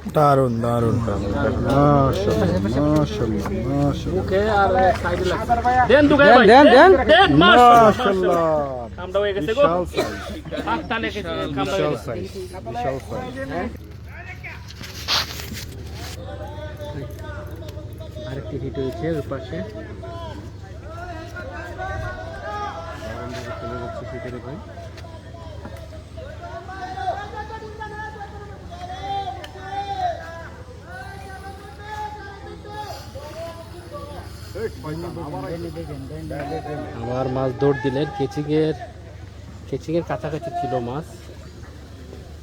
দারুন দারুন মাশাআল্লাহ মাশাআল্লাহ মাশাআল্লাহ মুখে আর সাইডে লাগছে দেন দুগাই ভাই দেন মাশাআল্লাহ কামটা হয়ে গেছে গো বিশাল সাইজ পাঁচটা লেখে কামটা হয়ে বিশাল গেছে সাইজ বিশাল সাইজ আরেকটি হিট হয়েছে ওই পাশে চলে যাচ্ছে হিটের ভাই আবার মাছ দৌড় দিলেন কেচিকের কাছাকাছি ছিল মাছ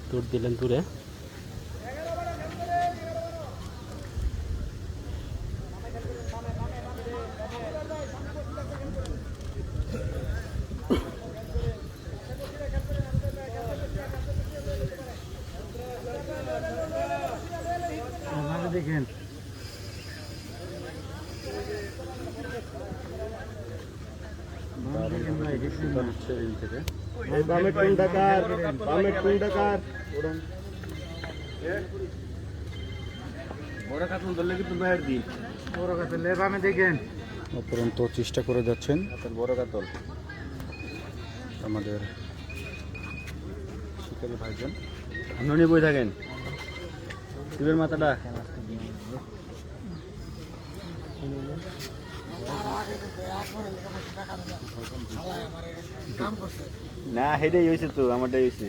দৌড় দিলেন দূরে দেখেন অপরন্ত চেষ্টা করে যাচ্ছেন বড় কাতল আমাদের শিকারী ভাইজান আপনি বই থাকেন শিবের মাথাটা না হেডেই হয়েছে তো আমারটাই হয়েছে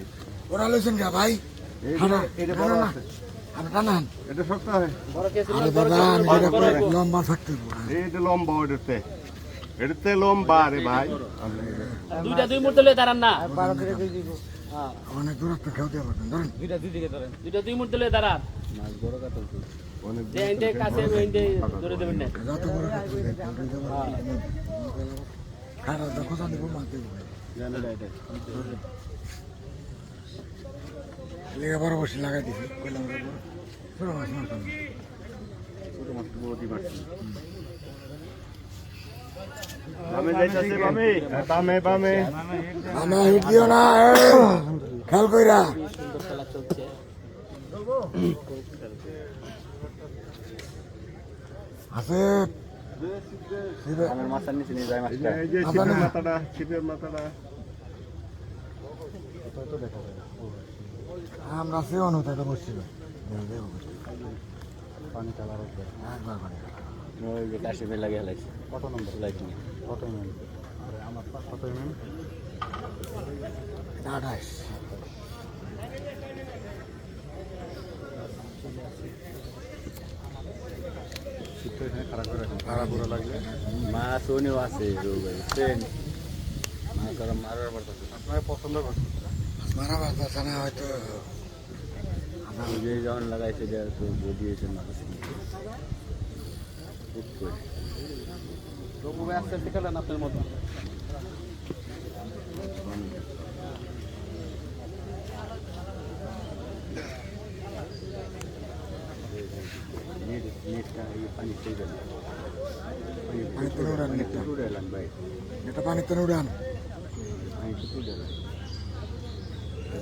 ওরা লইছেন গা ভাই এটা বড় আছে টানান এটা শক্ত হয় আরে বাবা আমি যেটা করে লম্বা থাকতে এটা লম্বা এটাতে লম্বা রে ভাই দুইটা দুই মুহূর্তে লয়ে দাঁড়ান না অনেক দূরত্ব খেলতে পারবেন ধরেন দুইটা দুই মুহূর্তে লয়ে দাঁড়ান মাছ বড় কাতল তো অনেক যে এন্ডে কাছে এন্ডে ধরে দেবেন না যত বড় খারাপ দেখো জানি মাছ দেবো জানে না এটা লেগে বড় বসে লাগাই দিছি কইলাম বড় মাছ মারতাম ছোট মাছ বড়টি মারছি বামে যাইতাছে বামে আমি হিট দিও না খেল কইরা সুন্দর খেলা চলছে আছে আমার মাথার নিচে নিয়ে যায় মাছটা এই যে ছিপের মাথাটা আমরা সে অনুতাটা বসছিল পানি কালার একবার পানি ওই যে কাশিমে লাগে হেলাইছে কত নম্বর লাইট নিয়ে কত এমএম আরে আমার কত এমএম 28 শীতটা এখানে খারাপ করে রাখেন খারাপ করে লাগলে মাছ ওনেও আছে বুঝছেন মাছ আর মারার পড়তেছে আপনাকে পছন্দ করছেন মারা বাচ্চা না হয়তো যে যখন লাগাইছে যে তো বদিয়েছে মাছ খুব করে রঘু ভাই আস্তে আস্তে খেলেন আপনার মতো নেটটা এই পানি খেয়ে গেল পানিতে উড়ান নেটটা উড়ে এলাম ভাই নেটটা পানিতে উড়ান পানি টুকু গেলাম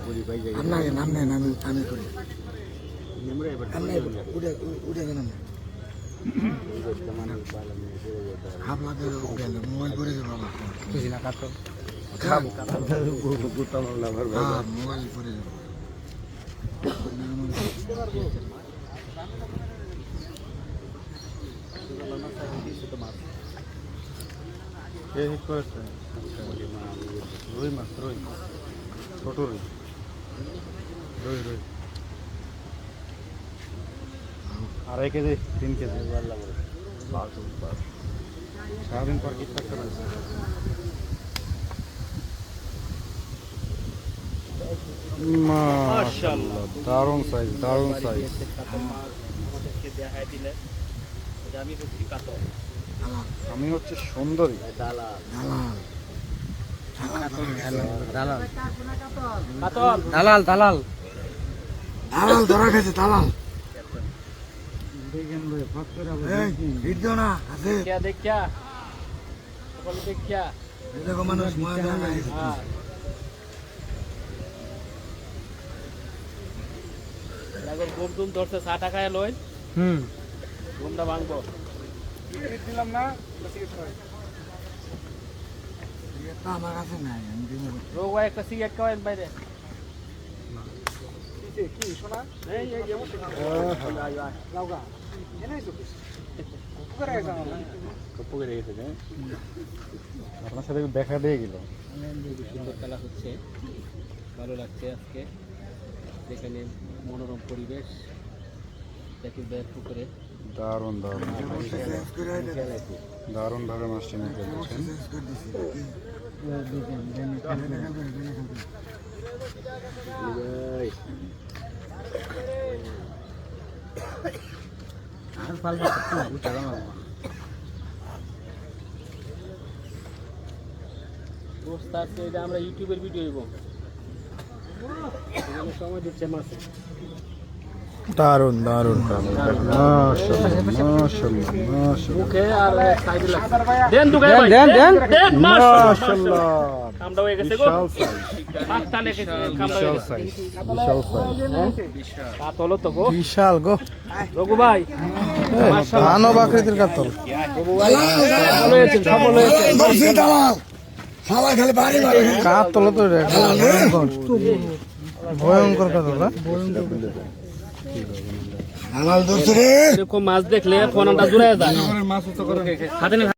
বলি ভাই যাই নাম নাই নাম নেন আমি করি আমরা এবার আমি উড়ে উড়ে গেলাম মানে পালাম হাফ লাগে উড়ে মোবাইল করে যাবো আমার বুঝি না কাটো গুতা মারলাম আর হ্যাঁ মোবাইল করে যাবো কে হিট করেছে রুই মাছ রুই ছোট রুই রুই রুই 2.5 কেজি 3 কেজি সারাদিন পর কি থাকতে পারছে মাশাআল্লাহ দারুণ সাইজ দারুণ সাইজ আমি হচ্ছে সুন্দরী দালাল দালাল দালাল দালাল ধরা গেছে দালাল হিট দিও না আছে দেখিয়া দেখিয়া এই দেখো মানুষ মজা নাই এখন ঘুম টুম ধরছে, 6 টাকায় লই ঘুমটা ভাঙবো। দিলাম না এটা আমার কাছে নাই, আমি দিব না। রোগ ভাই একটা সিগারেট খাওয়ান বাইরে। কি শোনা এই যেমন লাউগা এনে তো করে গেছে আমার পুকুরে গেছে না? আপনার সাথে দেখা দিয়ে গেল। সুন্দর খেলা হচ্ছে, ভালো লাগছে আজকে। যেখানে মনোরম পরিবেশ, জাকির ভাইয়ের পুকুরে। দারুণ দারুণ চেঞ্জ করে আইলে দারুণ ভাবে মাছটা নিয়ে ফেলছেন। চেঞ্জ করে দিছি। এই, দোস্ত আজকে এটা আমরা ইউটিউবের ভিডিও দিব, এখানে সময় দিচ্ছে মাছে। দারুণ দারুণ মাশাআল্লাহ মাশাআল্লাহ মাশাআল্লাহ মুখে আর সাইডে লাগছে। দেন তো গাই ভাই, দেন মাশাআল্লাহ কামড়া হয়ে গেছে গো। বিশাল সাইজ পাঁচটা লেগে কামড়া হয়ে বিশাল গেছে। সাইজ বিশাল সাইজ কাতল তো গো বিশাল গো, রঘু ভাই। মানব আকৃতির কাতল। ধরছে দালাল। শালা খালি বাড়ি মারে। কাতল তো রে, ভয়ঙ্কর ভয়ঙ্কর কাতল। দালাল ধরছে রে। এরকম মাছ দেখলে ফোনটা জুড়ে যায়। মাছ তো করে হাতে